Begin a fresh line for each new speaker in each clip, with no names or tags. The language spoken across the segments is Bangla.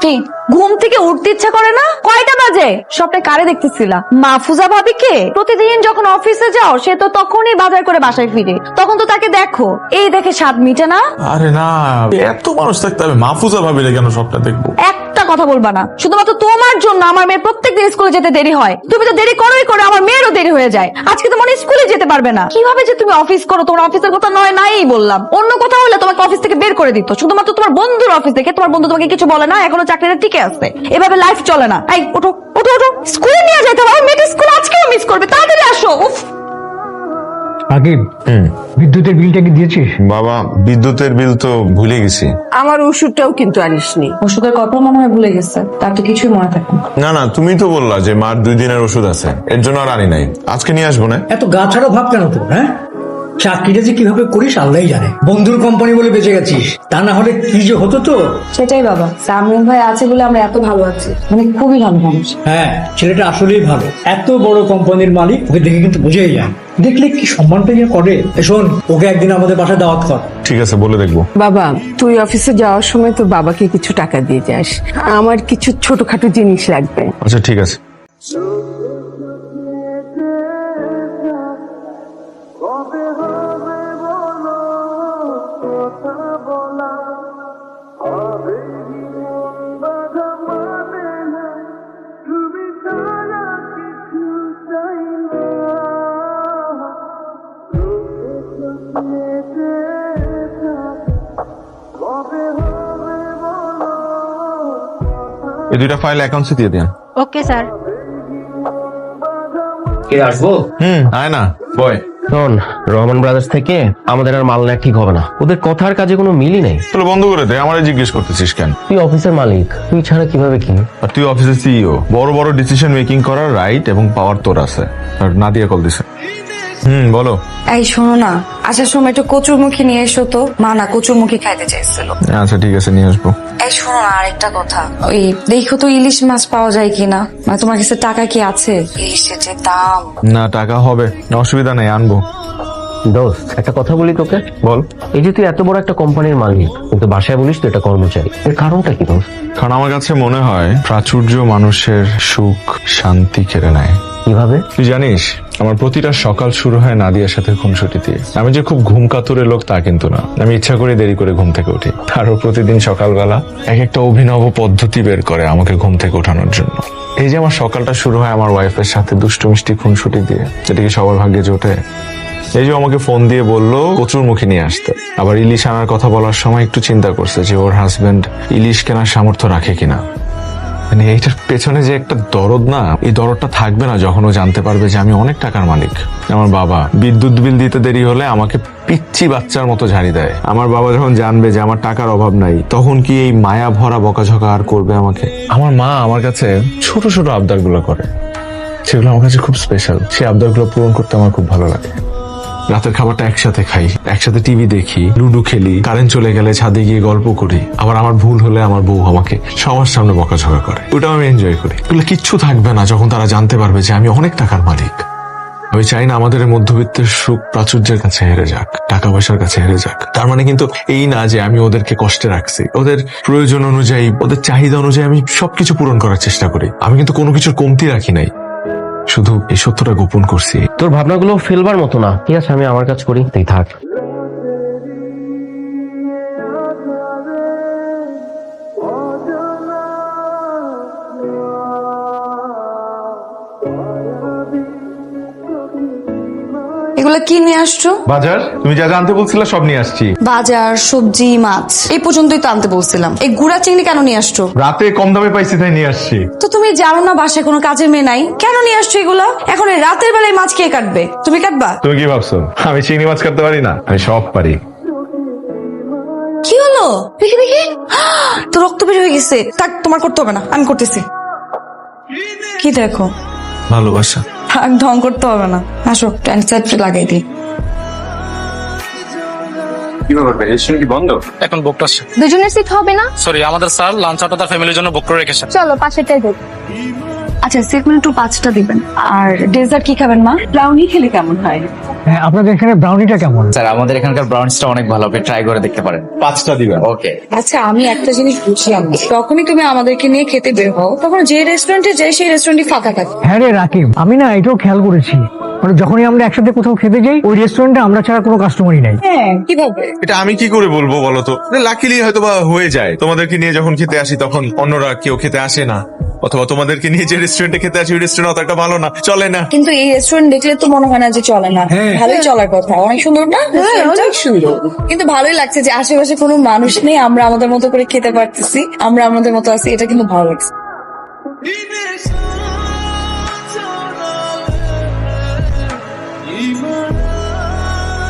কি ঘুম থেকে উঠতে ইচ্ছা করে না? কয়টা বাজে? স্বপ্নে কারে দেখতেছিলা? মাহফুজা ভাবিকে? প্রতিদিন যখন অফিসে যাও সে তো তখনই বাজার করে বাসায় ফিরে, তখন তো তাকে দেখো, এই দেখে স্বাদ মিটে না?
আরে না, এত মানুষ থাকতে হবে মাহফুজা ভাবিলে কেন সবটা দেখবো?
একটা কথা বলবা না, শুধুমাত্র তোমার জন্য আমার মেয়ের প্রত্যেকদিন স্কুলে যেতে দেরি হয়। তুমি তো দেরি করোই করো, আমার মেয়েরও দেরি হয়ে যায়। আজকে তো মনে হয় স্কুলে যেতে পারবে না। কিভাবে যে তুমি অফিস করো, তোমার অফিসের কথা নয় নাই বললাম, অন্য কথা হলে তোমাকে অফিস থেকে বের করে দিত। শুধুমাত্র তোমার বন্ধুর অফিস থেকে। তোমার বন্ধু তোমাকে কিছু বলে না? এখনো চাকরিটা টিকে আছে? এভাবে লাইফ চলে না। এই ওঠো ওঠো ওঠো, স্কুলে নিয়ে যেতে হবে। আমার মেয়েটা স্কুল আজকেও মিস করবে, তাড়াতাড়ি আসো। উফ,
আগে বিদ্যুতের বিলটা কি দিয়েছিস?
বাবা, বিদ্যুতের বিল তো ভুলে গেছি।
আমার ওষুধটাও কিন্তু আনিসনি।
ওষুধের কথা মনে হয় ভুলে গেছে, তার তো কিছুই মনে থাকে না।
না না, তুমি তো বললা যে মার 2 দিনের ওষুধ আছে, এর জন্য আর আনি নাই। আজকে নিয়ে আসবো না।
এত গা ছাড়া ভাব কেন তোর? হ্যাঁ, চাকরিটা যে কিভাবে করিস আল্লাহই জানে। বন্ধুর কোম্পানি বলে বেঁচে গেছিস, তা না হলে কি যে হতো তো।
সেটাই বাবা, সামিউল ভাই আছে বলে আমরা এত ভালো আছি, মানে খুবই ভালো মানুষ।
হ্যাঁ, ছেলেটা আসলেই ভালো। এত বড় কোম্পানির মালিক, ওকে দেখে কিন্তু বুঝেই যায়। দেখলে কি সম্মানটা ইয়ে করে। শোন, ওকে একদিন আমাদের বাসায় দাওয়াত কর।
ঠিক আছে, বলে দেখবো।
বাবা, তুই অফিসে যাওয়ার সময় তো বাবাকে কিছু টাকা দিয়ে যাস। আমার কিছু ছোটখাটো জিনিস লাগবে।
আচ্ছা ঠিক আছে। এই 2টা ফাইল অ্যাকাউন্টসে দিয়ে দেন।
Okay sir.
কে আসবো?
আয় না বয়।
শোন, রহমান ব্রাদার্স থেকে আমাদের আর মাল নেওয়া ঠিক হবে না। ওদের কথার কাজে কোনো মিলই নেই।
তাহলে বন্ধ করে দে, আমারে জিজ্ঞেস করতেছিস কেন?
তুই অফিসের মালিক, তুই ছাড়া কিভাবে কি?
আর তুই অফিসের সিইও, বড় বড় ডিসিশন মেকিং করার রাইট এবং পাওয়ার তোর আছে। আর নাদিয়া কল দিছে। বলো।
এই শোনো না, আসার সময় একটু কচুরমুখী নিয়ে এসো তো। মা না কচুরমুখী খাইতে চাইছিল।
আচ্ছা ঠিক আছে, নিয়ে আসবো।
এই শোনো না, আরেকটা কথা, ওই দেখো তো ইলিশ মাছ পাওয়া যায় কিনা। মানে তোমার কাছে টাকা কি আছে? ইলিশের যে দাম।
না, টাকা হবে, অসুবিধা নেই, আনবো।
দোস্ত, একটা কথা বলি তোকে।
বল।
এই যে তুই এত বড় একটা কোম্পানির মালিক, কিন্তু বাসায় বলিস তো এটা কর্মচারী, এর কারণটা কি দোস্ত?
কারণ আমার কাছে মনে হয় প্রাচুর্য মানুষের সুখ শান্তি কেড়ে নেয়।
কিভাবে?
তুই জানিস, আমার প্রতিটা সকাল শুরু হয় নাদিয়ার সাথে খুনসুটি দিয়ে। আমি যে খুব ঘুম কাতুরে লোক তা কিন্তু না, আমি ইচ্ছা করে দেরি করে ঘুম থেকে উঠি। আরো প্রতিদিন সকালবেলা এক একটা অভিনব পদ্ধতি বের করে আমাকে ঘুম থেকে ওঠানোর জন্য। এই যে আমার সকালটা শুরু হয় আমার ওয়াইফের সাথে দুষ্টু মিষ্টি খুনসুটি দিয়ে, যেটা কি সবার ভাগ্যে জোটে? এই যে আমাকে ফোন দিয়ে বললো কচুরমুখী নিয়ে আসতে। আবার ইলিশ আনার কথা বলার সময় একটু চিন্তা করছে যে ওর হাজবেন্ড ইলিশ কেনার সামর্থ্য রাখে কিনা। মানে এইটার পেছনে যে একটা দরদ, না এই দরদটা থাকবে না যখন ও জানতে পারবে যে আমি অনেক টাকার মালিক। আমার বাবা বিদ্যুৎ বিল দিতে দেরি হলে আমাকে পিচ্ছি বাচ্চার মতো ঝাড়ি দেয়। আমার বাবা যখন জানবে যে আমার টাকার অভাব নাই, তখন কি এই মায়া ভরা বকাঝকা আর করবে আমাকে? আমার মা আমার কাছে ছোট ছোট আবদার গুলো করে, সেগুলো আমার কাছে খুব স্পেশাল। সেই আবদার গুলো পূরণ করতে আমার খুব ভালো লাগে। রাতের খাবারটা একসাথে খাই, একসাথে টিভি দেখি, লুডো খেলি, কারেন্ট চলে গেলে ছাদে গিয়ে গল্প করি। আবার আমার ভুল হলে আমার বউ আমাকে সবার সামনে বকাঝকা করে, ওটা আমি এনজয় করি। এগুলো কিচ্ছু থাকবে না যখন তারা জানতে পারবে যে আমি অনেক টাকার মালিক। আমি চাই না আমাদের মধ্যবিত্তের সুখ প্রাচুর্যের কাছে হেরে যাক, টাকা পয়সার কাছে হেরে যাক। তার মানে কিন্তু এই না যে আমি ওদেরকে কষ্টে রাখছি। ওদের প্রয়োজন অনুযায়ী, ওদের চাহিদা অনুযায়ী আমি সবকিছু পূরণ করার চেষ্টা করি। আমি কিন্তু কোনো কিছুর কমতি রাখি নাই, শুধু এই সত্যটা গোপন করছি।
তোর ভাবনাগুলো ফেলবার মতো না। ঠিক আছে, আমি আমার কাজ করি, তাই থাক।
এগুলা কি নিয়ে আসছো?
বাজার, তুমি যা জানতে বলছিলে সব নিয়ে আসছি।
বাজার, সবজি, মাছ, এই পর্যন্তই তো আনতে বলছিলাম। এই গুড়া চিংড়ি কেন নিয়ে আসছো?
রাতে কম দামে পাইছি তাই নিয়ে আসছি।
তো তুমি জানো না বাসায় কোনো কাজের মেয়ে নাই, কেন নিয়ে আসছো এগুলা? এখন এই রাতের বেলায় মাছ কে কাটবে? তুমি কাটবা?
তুমি কি ভাবছো আমি চিংড়ি মাছ কাটতে পারি না? আমি সব পারি।
কি হলো? দেখি দেখি, তো রক্ত বের হয়ে গেছে। থাক, তোমার করতে হবে না, আমি করতেছি। কি দেখো?
ভালোবাসা।
থাক, ঢং করতে হবে না। আসো, ট্যান্সাইড লাগাই দিই।
কি ব্যাপার, রেজিস্ট্রেশন কি বন্ধ?
এখন বুক আসছে।
দুজনের সিট হবে না?
সরি, আমাদের স্যার লাঞ্চ আউটটা তার ফ্যামিলির জন্য বুক করে রেখেছেন।
চলো পাশেরটাই দেখ।
আচ্ছা, সিট মানে একটু 5টা দিবেন। আর ডেজার্ট কি খাবেন মা?
ব্রাউনি খেলে কেমন হয়?
হ্যাঁ, আপনাদের এখানে ব্রাউনিটা কেমন?
স্যার আমাদের এখানকার ব্রাউনিসটা অনেক ভালো, আপনি ট্রাই করে দেখতে পারেন।
5টা দিবেন।
ওকে।
আচ্ছা আমি একটা জিনিস বুঝলাম না। তখনই তুমি আমাদেরকে নিয়ে খেতে বের হও, তখন যে রেস্টুরেন্টে যাই সেই রেস্টুরেন্টই ফাঁকা থাকে।
হ্যাঁ রে রাকিব, আমি না এটাও খেয়াল করেছি, মানে যখনই আমরা একসাথে কোথাও খেতে যাই ওই রেস্টুরেন্টে আমরা ছাড়া কোনো কাস্টমারই নাই।
হ্যাঁ কিভাবে?
এটা আমি কি করে বলবো বলো তো? লাকিলি হয়তো বা হয়ে যায়, তোমাদেরকে নিয়ে যখন খেতে আসি তখন অন্যরা কেউ খেতে আসে না, অথবা তোমাদেরকে নিয়ে যে রেস্টুরেন্টে খেতে আসি ওই রেস্টুরেন্ট অত একটা ভালো না, চলে না।
কিন্তু এই রেস্টুরেন্ট দেখলে তো মনে হয় না যে চলে না, ভালোই চলার কথা। অনেক সুন্দর না?
অনেক সুন্দর।
কিন্তু ভালোই লাগছে যে আশেপাশে কোনো মানুষ নেই, আমরা আমাদের মতো করে খেতে পারতেছি, আমরা আমাদের মতো আছি, এটা কিন্তু ভালো লাগছে।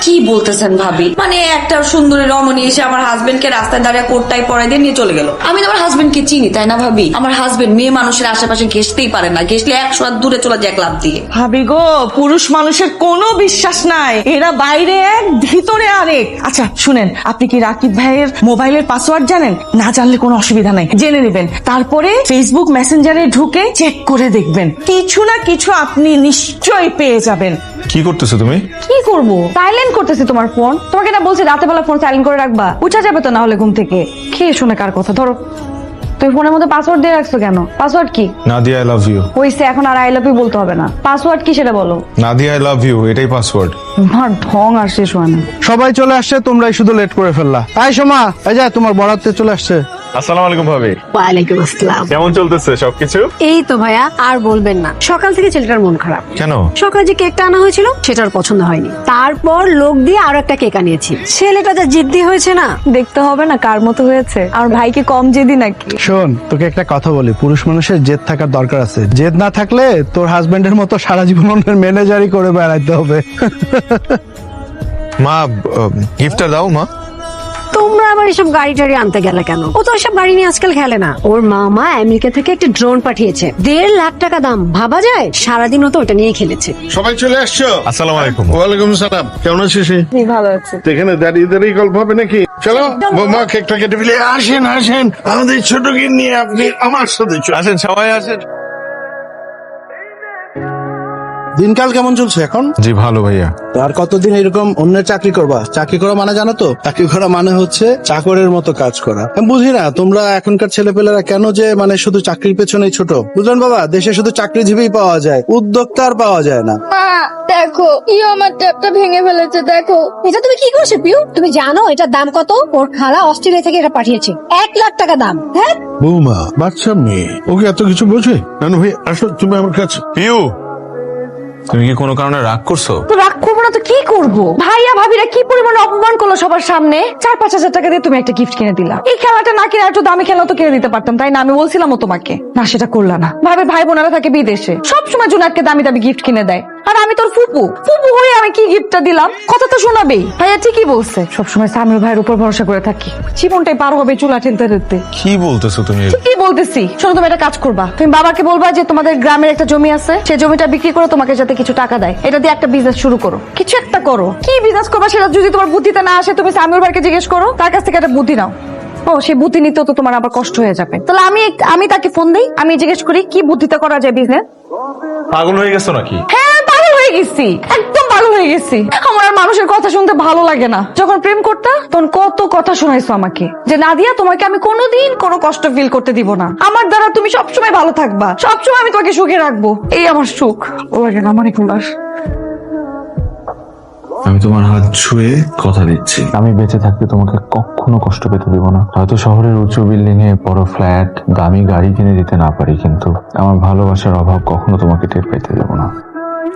কি বলতেছেন ভাবি? মানে একটা সুন্দরী রমণী এসে আমার হাজবেন্ডকে রাস্তায় দাঁড়িয়ে কোটটাই পরাই দিয়ে নিয়ে চলে গেল। আমি তো আমার হাজবেন্ডকে চিনি, তাই না ভাবি? আমার হাজবেন্ড মেয়ে মানুষের আশেপাশে ঘেসতেই পারে না, ঘেসলে 100 হাত দূরে চলে যায় ক্লাব দিয়ে। ভাবি গো, পুরুষ মানুষের কোনো বিশ্বাস নাই, এরা বাইরে এক ভিতরে আরেক। আচ্ছা শুনেন, আপনি কি রাকিব ভাইয়ের মোবাইলের পাসওয়ার্ড জানেন? না জানলে কোনো অসুবিধা নাই, জেনে নেবেন। তারপরে ফেসবুক মেসেঞ্জারে ঢুকে চেক করে দেখবেন, কিছু না কিছু আপনি নিশ্চয়ই পেয়ে যাবেন।
কি করতেছো তুমি?
কি করবো? সাইলেন্ট করতেছি তোমার ফোন। তোমাকে না বলছি রাতে বেলা ফোন সাইলেন্ট করে রাখবা, উঠা যাবে তো না হলে ঘুম থেকে। খেয়ে শুনে কার কথা? ধরো, তুমি ফোনের মধ্যে পাসওয়ার্ড দিয়ে রাখছো কেন? পাসওয়ার্ড কি?
Nadia I love you.
হইছে, এখন আর আই লাভ ইউ বলতে হবে না। পাসওয়ার্ড কি সেটা বলো।
নাদিয়া আই লাভ ইউ, এটাই পাসওয়ার্ড।
আমার ঢং আর শেষ হয় না।
সবাই চলে আসছে, তোমরাই শুধু লেট করে ফেললা। তাই সোমা, এই যে তোমার বরাতে চলে আসছে।
আসসালামু আলাইকুম ভাবি।
ওয়ালাইকুম আসসালাম।
কেমন চলতেছে সবকিছু?
এই তো ভাইয়া, আর বলবেন না, সকাল থেকে ছেলেটার মন খারাপ।
কেন?
সকালে যে কেকটা আনা হয়েছিল সেটার পছন্দ হয়নি, তারপর লোক দিয়ে আরো একটা কেক আনিয়েছি। ছেলেটা যা জিদ্দি হয়েছে না।
দেখতে হবে না কার মতো হয়েছে। আমার ভাই কি কম জেদি নাকি?
শোন, তোকে একটা কথা বলি, পুরুষ মানুষের জেদ থাকার দরকার আছে। জেদ না থাকলে তোর হাজবেন্ডের মতো সারা জীবন ম্যানেজারই করে বেড়াইতে হবে।
মা, গিফটটা দাও মা।
তোমরা আবার এসব গাড়ি টাড়ি আনতে গেলে কেন? ও তো এসব গাড়ি নিয়ে আজকাল খেলে না। ওর মামা আমেরিকা থেকে একটা ড্রোন পাঠিয়েছে, 1.5 লাখ টাকা দাম। ভাবা যায়? সারাদিন ও তো ওটা নিয়ে খেলেছে।
সবাই চলে আসছো?
আসসালামু আলাইকুম।
ওয়ালাইকুম সালাম। কেমন আছিস?
ভালো আছে।
এখানে দাঁড়িয়ে দাঁড়িয়ে গল্প হবে নাকি? চলো বৌমা, কেকটা কেটে ফেলে আসেন আসেন, আমাদের ছোটকে নিয়ে আপনি আমার সাথে
আসেন, সবাই আসেন।
দিনকাল কেমন চলছে এখন?
জি ভালো ভাইয়া।
আর কতদিন এরকম অন্যের চাকরি করবা? চাকরি করা মানে জানো তো? চাকরি করা মানে হচ্ছে চাকরের মতো কাজ করা। আমি বুঝি না তোমরা এখনকার ছেলেপেলেরা কেন যে মানে শুধু চাকরির পেছনেই ছোট। বুঝলেন বাবা, দেশে শুধু চাকরিজীবী পাওয়া যায়, উদ্যোক্তা আর পাওয়া যায় না।
দেখো ইও আমার ট্যাপটা ভেঙে ফেলেছে। দেখো
এটা তুমি কি করছো পিউ? তুমি জানো এটার দাম কত? ওর খালা অস্ট্রেলিয়া থেকে এটা পাঠিয়েছে, 1 লাখ টাকা দাম। হ্যাঁ
বৌমা, বাচ্চা মেয়ে, ওকে এত কিছু বোঝে? নানু ভাই আসো তুমি আমার কাছে।
পিউ, তুমি কি কোনো কারণে রাগ করছো?
তো রাগ করবো না তো কি করবো? ভাইয়া ভাবিরা কি পরিমাণে অপমান করলো সবার সামনে। 4-5 হাজার টাকা দিয়ে তুমি একটা গিফট কিনে দিলা। এই খেলাটা না কিনে একটু দামি খেলা তো কিনে দিতে পারতাম, তাই না? আমি বলছিলাম তোমাকে, না সেটা করলা না। ভাবে ভাই বোনেরা থাকে বিদেশে, সবসময় জুনাতকে দামি দামি গিফট কিনে দেয়, আর আমি তোর ফুপু হয়ে আমি কি গিফটটা দিলাম? কথা তো শোনাবেই। ভাইয়া ঠিকই বলছে, সবসময় সামির ভাইয়ের উপর ভরসা করে থাকি, জীবনটাই পার হবে চুলা ঠেলতে ঠেলতে।
কি বলতেছো তুমি?
কি বলতেছি? শোনো, তুমি একটা কাজ করবা, তুমি বাবাকে বলবা যে তোমাদের গ্রামের একটা জমি আছে, সেই জমিটা বিক্রি করে তোমাকে যাতে কিছু টাকা দেয়, এটা দিয়ে একটা বিজনেস শুরু করো। কিছু একটা করো। কি বিজনেস করবা সেটা যদি তোমার বুদ্ধিতে না আসে, তুমি সামিউর ভাইকে জিজ্ঞেস করো, তার কাছ থেকে একটা বুদ্ধি নাও। ও, সেই বুদ্ধি নিতেও তো তোমার আবার কষ্ট হয়ে যাবে। তাহলে আমি তাকে ফোন দেই, আমি জিজ্ঞেস করি কি বুদ্ধিতে করা যায় বিজনেস।
পাগল হয়ে গেছো নাকি?
হ্যাঁ পাগল হয়ে গেছি, একদম পাগল হয়ে গেছি। আমার আর মানুষের কথা শুনতে ভালো লাগে না। যখন প্রেম করতা তখন কত কথা শোনাইছো আমাকে, যে নাদিয়া তোমাকে আমি কোনোদিন কোনো কষ্ট ফিল করতে দিব না, আমার দ্বারা তুমি সবসময় ভালো থাকবা, সবসময় আমি তোমাকে সুখে রাখবো। এই আমার সুখ। ও লাগে না মানে কুলার।
আমি তোমার হাত ছুঁয়ে কথা দিচ্ছি, আমি বেঁচে থাকতে তোমাকে কখনো কষ্ট পেতে দিব না। হয়তো শহরের উঁচু বিল্ডিং এ বড় ফ্ল্যাট, দামি গাড়ি কিনে দিতে না পারি, কিন্তু আমার ভালোবাসার অভাব কখনো তোমাকে টের পেতে দেবো না।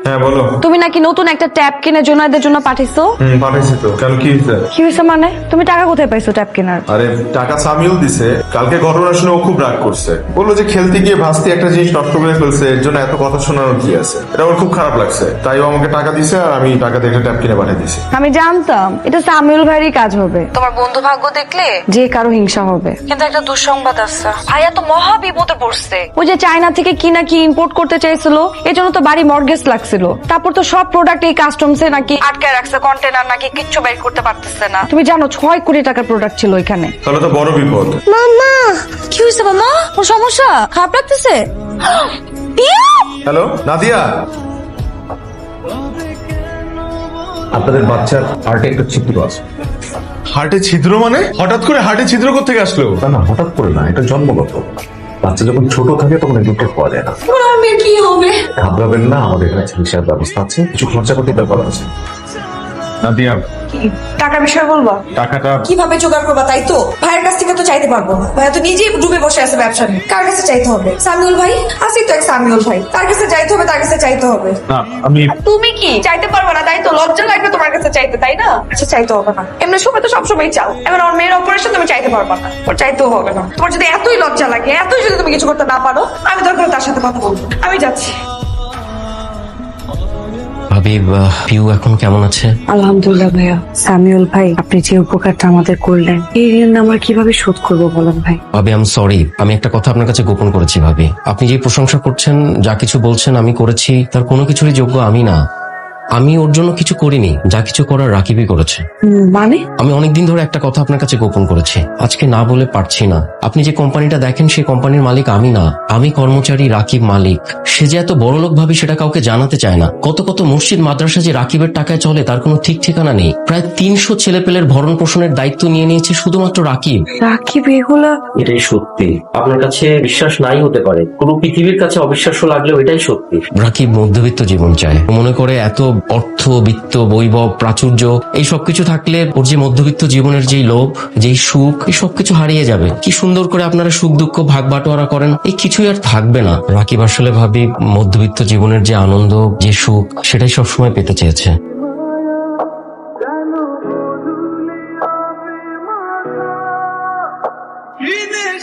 হ্যাঁ বলো।
তুমি নাকি নতুন একটা ট্যাব কিনে জোনাইদের জন্য পাঠিয়েছো?
পাঠাইছি তো। কেন, কি হয়েছে?
কি হয়েছে মানে? তুমি টাকা কোথায় পাইছো ট্যাব কেনার?
আরে টাকা সামিউল দিছে। কালকে ঘটনা শুনে ও খুব রাগ করছে, বললো যে খেলতে গিয়ে ভাস্তি একটা জিনিস নষ্ট করে ফেলছে, এর জন্য এত কথা শোনানোর কি আছে। এটা ওর খুব খারাপ লাগছে, তাই ও আমাকে টাকা দিছে আর আমি টাকা দিয়ে একটা ট্যাব কিনে পাঠিয়ে দিছি।
আমি জানতাম এটা সামিউল ভাইয়েরই কাজ হবে। তোমার বন্ধু ভাগ্য দেখলে যে কারো হিংসা হবে। কিন্তু একটা দুঃসংবাদ আছে, ভাইয়া তো মহা বিপদে পড়ছে। ওই যে চায়না থেকে কি না কি ইম্পোর্ট করতে চাইছিল, এজন্য তো বাড়ি মর্গেজ লাগছিল। তারপর তো সব প্রোডাক্ট এই কাস্টমসে নাকি আটকায় রাখছে, কন্টেনার নাকি কিচ্ছু বের করতে পারতেছে না। তুমি জানো 6 কোটি টাকার প্রোডাক্ট ছিল ওইখানে।
তাহলে তো বড় বিপদ।
মামা কি হয়েছে? মামা ওর সমস্যা, খারাপ লাগতেছে?
হ্যালো নাদিয়া।
আপনাদের বাচ্চার হার্টে একটা ছিদ্র আছে।
হার্টে ছিদ্র মানে? হঠাৎ করে হার্টে ছিদ্র কোত্থেকে আসলো?
না হঠাৎ করে না, এটা জন্মগত। বাচ্চা যখন ছোট থাকে তখন এগুলো পাওয়া যায় না।
এবার আমার মেয়ের কি হবে?
ঘাবড়াবেন না, আমাদের এখানে চিকিৎসার ব্যবস্থা আছে, কিছু খরচাপাতির ব্যাপার আছে।
নাদিয়া,
টাকার বিষয় বলবা?
টাকাটা
কিভাবে জোগাড় করবা তাই তো? ভাইয়ের কাছ থেকে তো চাইতে পারবো না, ভাইয়া তো নিজেই ডুবে বসে আছে ব্যবসা নিয়ে। কার কাছে চাইতে হবে? সামিউল ভাই আছে তো, এক সামিউল ভাই, তার কাছে চাইতে হবে, তার কাছে চাইতে হবে।
না, আমি
তুমি কি চাইতে পারবে না তাই তো? লজ্জা লাগবে তোমার কাছে চাইতে, তাই না? আচ্ছা চাইতে হবে না, এমনি সময় তো সবসময় চাও। এবার আমার মেয়ের অপারেশন তুমি চাইতে পারবে না, ওর চাইতেও হবে না। তোমার যদি এতই লজ্জা লাগে, এতই যদি তুমি কিছু করতে না পারো, আমি দরকার হলে তার সাথে কথা বলবো। আমি যাচ্ছি।
ভাবি, পিউ এখন কেমন আছে?
আলহামদুলিল্লাহ ভাইয়া। সামিউল ভাই, আপনি যে উপকারটা আমাদের করলেন, এই ঋণ আমরা কিভাবে শোধ করবো বলেন ভাই?
ভাবি, আই এম সরি, আমি একটা কথা আপনার কাছে গোপন করেছি। ভাবি, আপনি যে প্রশংসা করছেন, যা কিছু বলছেন আমি করেছি, তার কোনো কিছুরই যোগ্য আমি না। আমি ওর জন্য কিছু করিনি, যা কিছু করার রাকিবই করেছে।
মানে?
আমি অনেকদিন ধরে একটা কথা আপনার কাছে গোপন করেছি, আজকে না বলে পারছি না। আপনি যে কোম্পানিটা দেখেন, সেই কোম্পানির মালিক আমি না, আমি কর্মচারী, রাকিব মালিক। সে যে এত বড়লোক ভাবি সেটা কাউকে জানাতে চায় না। কত কত মসজিদ মাদ্রাসা যে রাকিবের টাকায় চলে তার কোনো ঠিক ঠিকানা নেই। প্রায় 300 ছেলেপেলের ভরণ পোষণের দায়িত্ব নিয়ে নিয়েছে শুধুমাত্র রাকিব।
রাকিব এগুলা?
এটাই সত্যি, আপনার কাছে বিশ্বাস নাই হতে পারে, পুরো পৃথিবীর কাছে অবিশ্বাস্য লাগলেও এটাই সত্যি। রাকিব মধ্যবিত্ত জীবন চায়, মনে করে এত অর্থ, বিত্ত, বৈভব, প্রাচুর্য এই সবকিছু থাকলে ওর যে মধ্যবিত্ত জীবনের যেই লোভ, যেই সুখ, এই সবকিছু হারিয়ে যাবে। কি সুন্দর করে আপনারা সুখ দুঃখ ভাগ বাটোয়ারা করেন, এই কিছুই আর থাকবে না। রাকিব আসলে ভাবি মধ্যবিত্ত জীবনের যে আনন্দ, যে সুখ, সেটাই সবসময় পেতে চেয়েছে।